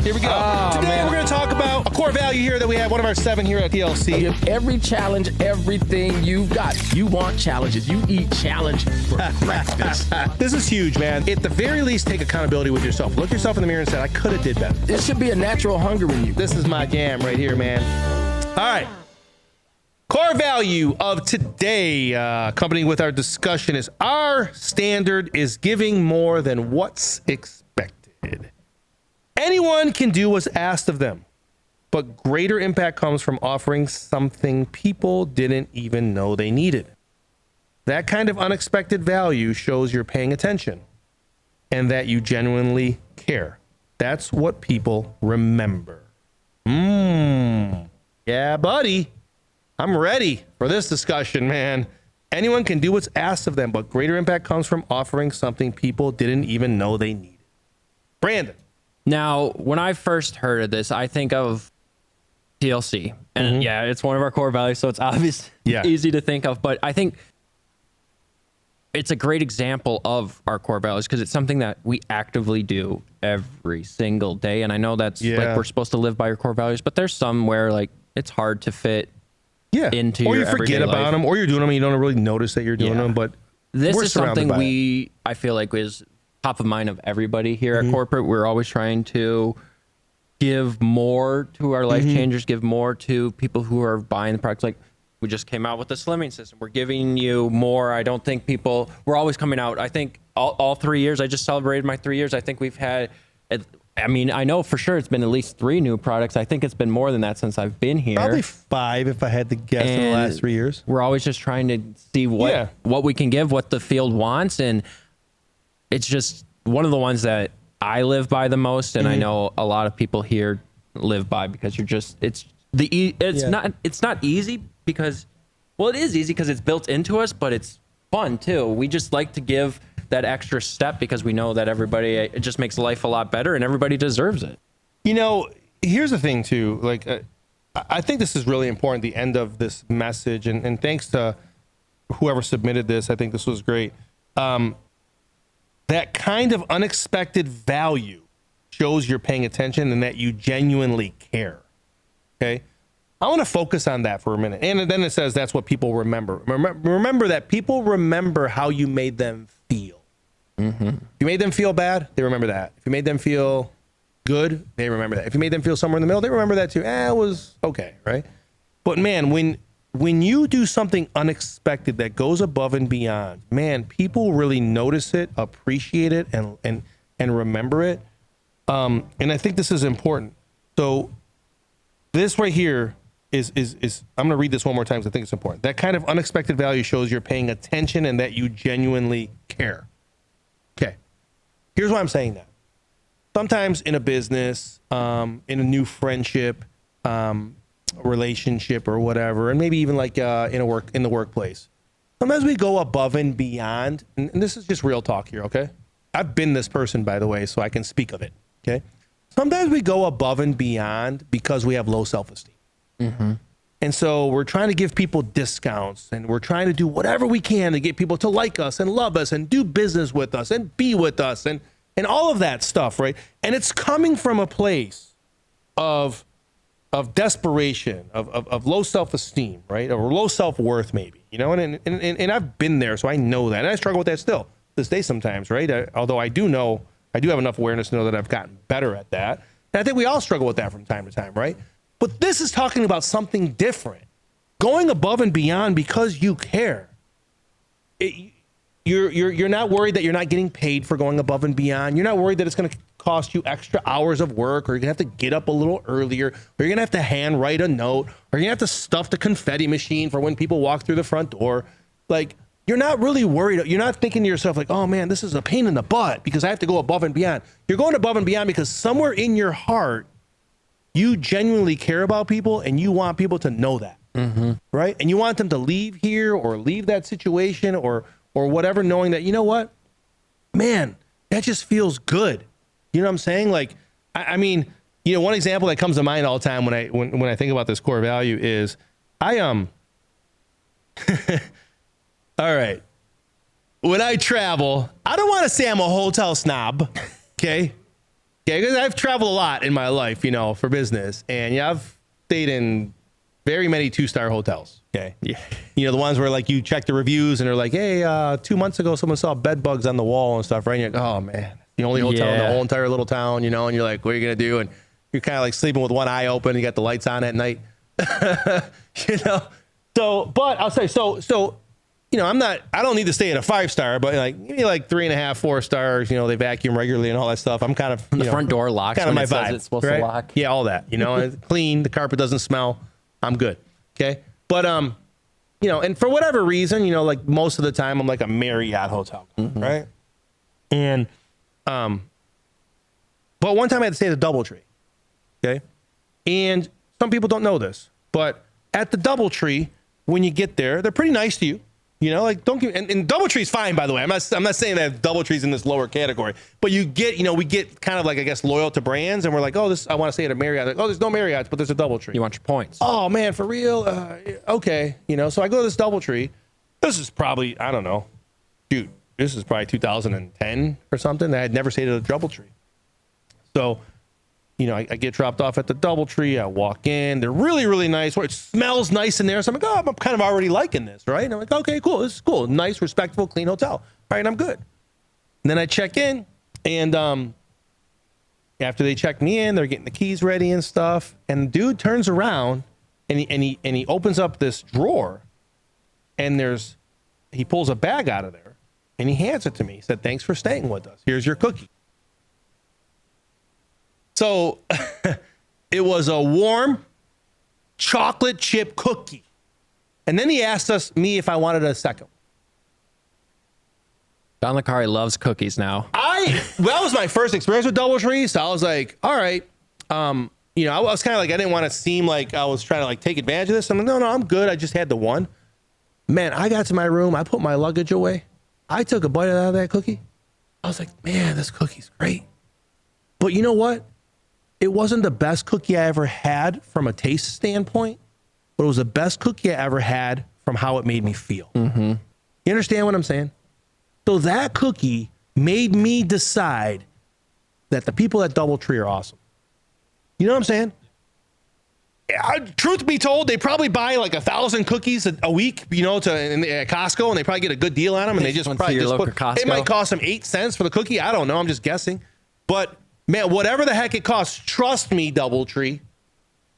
Here we go. Today we're going to talk about a core value here that we have, one of our 7 here at TLC. Give every challenge everything you've got. You want challenges. You eat challenge for breakfast. This is huge, man. At the very least, take accountability with yourself. Look yourself in the mirror and say, I could have did better. It should be a natural hunger in you. This is my jam right here, man. All right. Core value of today, accompanying with our discussion, is our standard is giving more than what's expected. Anyone can do what's asked of them, but greater impact comes from offering something people didn't even know they needed. That kind of unexpected value shows you're paying attention and that you genuinely care. That's what people remember. Yeah, buddy. I'm ready for this discussion, man. Anyone can do what's asked of them, but greater impact comes from offering something people didn't even know they needed. Brandon. Now, when I first heard of this, I think of TLC. And yeah, it's one of our core values, so it's obvious, easy to think of. But I think it's a great example of our core values because it's something that we actively do every single day. And I know that's like we're supposed to live by your core values, but there's some where like it's hard to fit into or your you forget everyday about life. them, or you're doing them and you don't really notice that you're doing them. But this we're is something surrounded by I feel like is top of mind of everybody here at corporate. We're always trying to give more to our life changers, give more to people who are buying the products. Like we just came out with the slimming system. We're giving you more. I don't think we're always coming out. I think all 3 years, I just celebrated my 3 years. I think we've had, I mean, I know for sure it's been at least 3 new products. I think it's been more than that since I've been here. Probably 5 if I had to guess in the last 3 years. We're always just trying to see what we can give, what the field wants. And it's just one of the ones that I live by the most. And I know a lot of people here live by because it's not easy because, well, it is easy because it's built into us, but it's fun too. We just like to give that extra step because we know that it just makes life a lot better and everybody deserves it. You know, here's the thing too, like, I think this is really important, the end of this message, and thanks to whoever submitted this, I think this was great. That kind of unexpected value shows you're paying attention and that you genuinely care. Okay. I want to focus on that for a minute. And then it says that's what people remember. Remember that people remember how you made them feel. If you made them feel bad, they remember that. If you made them feel good, they remember that. If you made them feel somewhere in the middle, they remember that too. It was okay, right? But man, when you do something unexpected that goes above and beyond, man, people really notice it, appreciate it, and remember it. And I think this is important. So this right here is I'm going to read this one more time because I think it's important. That kind of unexpected value shows you're paying attention and that you genuinely care. Okay. Here's why I'm saying that. Sometimes in a business, in a new friendship, relationship or whatever, and maybe even like in the workplace, sometimes we go above and beyond. And this is just real talk here. Okay. I've been this person, by the way, so I can speak of it. Okay. Sometimes we go above and beyond because we have low self-esteem. And so we're trying to give people discounts and we're trying to do whatever we can to get people to like us and love us and do business with us and be with us and all of that stuff, right? And it's coming from a place of desperation, of low self-esteem, right? Or low self-worth maybe, you know, and I've been there, so I know that. And I struggle with that still this day sometimes, right? Although I do have enough awareness to know that I've gotten better at that. And I think we all struggle with that from time to time, right? But this is talking about something different, going above and beyond because you care. You're not worried that you're not getting paid for going above and beyond. You're not worried that it's going to cost you extra hours of work, or you're going to have to get up a little earlier, or you're going to have to hand write a note, or you're going to have to stuff the confetti machine for when people walk through the front door. Like, you're not really worried. You're not thinking to yourself like, oh man, this is a pain in the butt because I have to go above and beyond. You're going above and beyond because somewhere in your heart, you genuinely care about people and you want people to know that, right? And you want them to leave here or leave that situation or whatever, knowing that, you know what, man, that just feels good. You know what I'm saying? Like, I mean, you know, one example that comes to mind all the time when I think about this core value is all right. When I travel, I don't want to say I'm a hotel snob. Okay. Okay, because I've traveled a lot in my life, you know, for business, and yeah, I've stayed in very many 2-star hotels. Okay, Yeah. you know, the ones where like you check the reviews and they're like, hey, 2 months ago someone saw bed bugs on the wall and stuff, right? And you're like, oh man, the only hotel in the whole entire little town, you know, and you're like, what are you gonna do? And you're kind of like sleeping with one eye open. You got the lights on at night, you know. So, but I'll say so. You know, I don't need to stay at a 5-star, but like maybe like 3.5, 4 stars. You know, they vacuum regularly and all that stuff. I'm kind of The front door locks kind of when my it says vibe. it's supposed to lock. Yeah, all that. You know, it's clean. The carpet doesn't smell. I'm good. Okay, but you know, and for whatever reason, you know, like most of the time, I'm like a Marriott hotel, right? And but one time I had to stay at the DoubleTree. Okay, and some people don't know this, but at the DoubleTree, when you get there, they're pretty nice to you. You know, like don't give, and DoubleTree's fine, by the way. I'm not saying that DoubleTree's in this lower category, but you get, you know, we get kind of like, I guess, loyal to brands, and we're like, oh, I want to stay at a Marriott. Like, oh, there's no Marriotts, but there's a DoubleTree. You want your points. Oh man, for real? Okay, you know. So I go to this DoubleTree. This is probably, I don't know, dude. This is probably 2010 or something. I had never stayed at a DoubleTree. So, you know, I get dropped off at the DoubleTree. I walk in. They're really, really nice. It smells nice in there. So I'm like, oh, I'm kind of already liking this, right? And I'm like, okay, cool. This is cool. Nice, respectful, clean hotel. All right, I'm good. And then I check in, and after they check me in, they're getting the keys ready and stuff. And the dude turns around, and he opens up this drawer, and he pulls a bag out of there, and he hands it to me. He said, thanks for staying with us. Here's your cookie. So it was a warm chocolate chip cookie. And then he asked me if I wanted a second. John Licari loves cookies now. That was my first experience with DoubleTree. So I was like, all right. You know, I was kind of like, I didn't want to seem like I was trying to like take advantage of this. I'm like, no, I'm good. I just had the one. Man, I got to my room. I put my luggage away. I took a bite out of that cookie. I was like, man, this cookie's great. But you know what? It wasn't the best cookie I ever had from a taste standpoint, but it was the best cookie I ever had from how it made me feel. You understand what I'm saying? So that cookie made me decide that the people at DoubleTree are awesome. You know what I'm saying? Truth be told, they probably buy like 1,000 cookies a week, you know, at Costco, and they probably get a good deal on them, and they just probably just put, it might cost them 8 cents for the cookie. I don't know. I'm just guessing. But man, whatever the heck it costs, trust me, DoubleTree.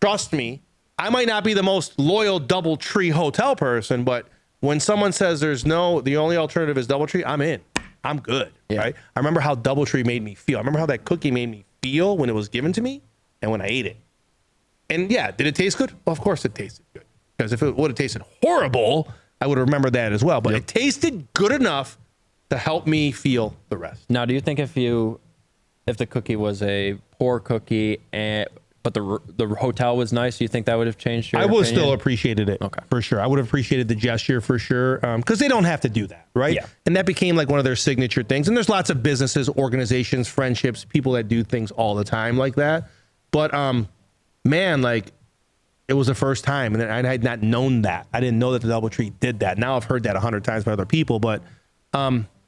Trust me. I might not be the most loyal DoubleTree hotel person, but when someone says the only alternative is DoubleTree, I'm in. I'm good. Yeah. Right? I remember how DoubleTree made me feel. I remember how that cookie made me feel when it was given to me and when I ate it. And yeah, did it taste good? Well, of course it tasted good. Because if it would have tasted horrible, I would remember that as well. But it tasted good enough to help me feel the rest. Now, do you think if the cookie was a poor cookie but the hotel was nice, do you think that would have changed your opinion? Still appreciated it. Okay. For sure. I would have appreciated the gesture for sure. Because they don't have to do that, right? Yeah. And that became like one of their signature things. And there's lots of businesses, organizations, friendships, people that do things all the time like that. But man, like it was the first time, and I had not known that. I didn't know that the DoubleTree did that. Now I've heard that 100 times by other people, but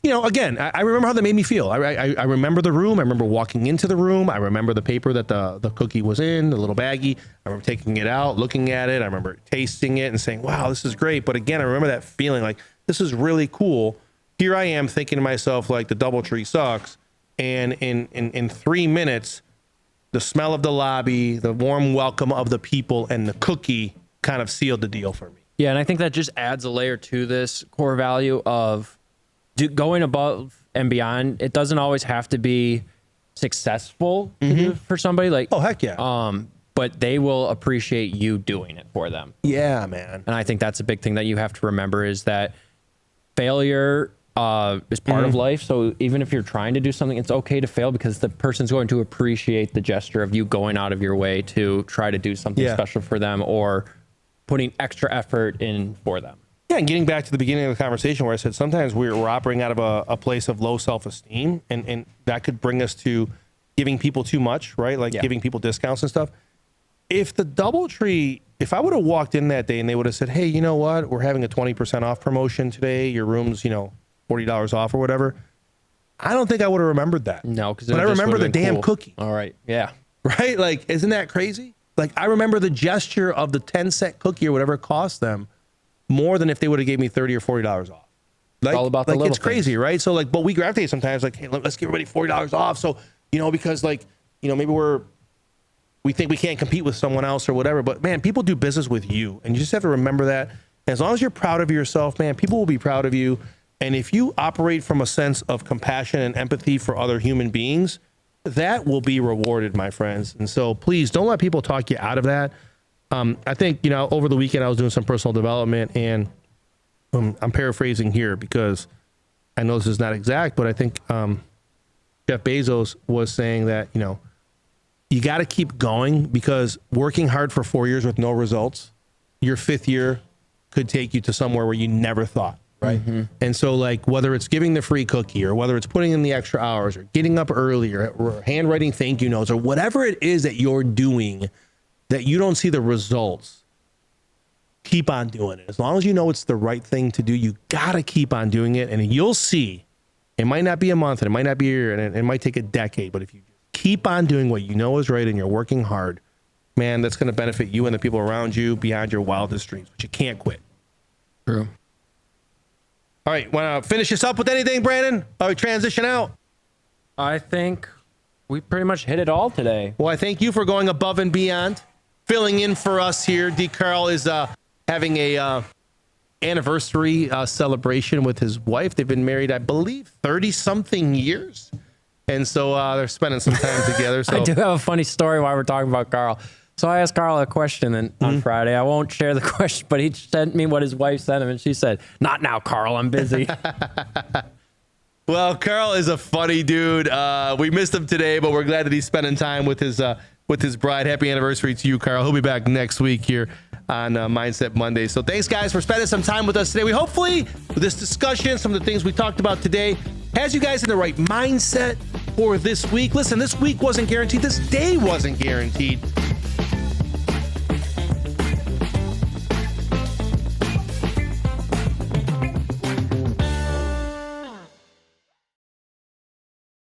you know, again, I remember how they made me feel. I remember the room. I remember walking into the room. I remember the paper that the cookie was in, the little baggie. I remember taking it out, looking at it. I remember tasting it and saying, wow, this is great. But again, I remember that feeling like this is really cool. Here I am thinking to myself, like the DoubleTree sucks. And in 3 minutes, the smell of the lobby, the warm welcome of the people, and the cookie kind of sealed the deal for me. Yeah, and I think that just adds a layer to this core value of going above and beyond. It doesn't always have to be successful for somebody. Like, oh heck yeah. But they will appreciate you doing it for them. Yeah, man. And I think that's a big thing that you have to remember is that failure is part of life. So even if you're trying to do something, it's okay to fail because the person's going to appreciate the gesture of you going out of your way to try to do something special for them or putting extra effort in for them. Yeah, and getting back to the beginning of the conversation where I said sometimes we're operating out of a place of low self-esteem, and that could bring us to giving people too much, right? Like giving people discounts and stuff. If the DoubleTree, if I would have walked in that day and they would have said, hey, you know what? We're having a 20% off promotion today. Your room's, you know, $40 off or whatever. I don't think I would have remembered that. No, because but I remember the damn cookie. All right. Yeah. Right? Like, isn't that crazy? Like, I remember the gesture of the 10-cent cookie or whatever it cost them more than if they would have gave me $30 or $40 off. Like, all about the little it's crazy, things. right? So like, but we gravitate sometimes like, hey, let's give everybody $40 off. So, because like, maybe we think we can't compete with someone else or whatever, but man, people do business with you and you just have to remember that. As long as you're proud of yourself, man, people will be proud of you. And if you operate from a sense of compassion and empathy for other human beings, that will be rewarded, my friends. And so please don't let people talk you out of that. I think, over the weekend I was doing some personal development and I'm paraphrasing here because I know this is not exact, but I think Jeff Bezos was saying that, you got to keep going because working hard for 4 years with no results, your 5th year could take you to somewhere where you never thought. Right. Mm-hmm. And so like whether it's giving the free cookie or whether it's putting in the extra hours or getting up earlier or handwriting thank you notes or whatever it is that you're doing that you don't see the results, keep on doing it. As long as you know it's the right thing to do, you got to keep on doing it. And you'll see it might not be a month and it might not be a year and it might take a decade. But if you keep on doing what you know is right and you're working hard, man, that's going to benefit you and the people around you beyond your wildest dreams, but you can't quit. True. All right, want to finish this up with anything, Brandon? Or transition out? I think we pretty much hit it all today. Well, I thank you for going above and beyond, filling in for us here. D. Carl is having a anniversary celebration with his wife. They've been married, I believe, 30-something years. And so they're spending some time together. So I do have a funny story while we're talking about Carl. So I asked Carl a question on Friday. I won't share the question, but he sent me what his wife sent him, and she said, "Not now, Carl. I'm busy." Well, Carl is a funny dude. We missed him today, but we're glad that he's spending time with his bride. Happy anniversary to you, Carl. He'll be back next week here on Mindset Monday. So thanks, guys, for spending some time with us today. We hopefully, with this discussion, some of the things we talked about today, has you guys in the right mindset for this week. Listen, this week wasn't guaranteed. This day wasn't guaranteed.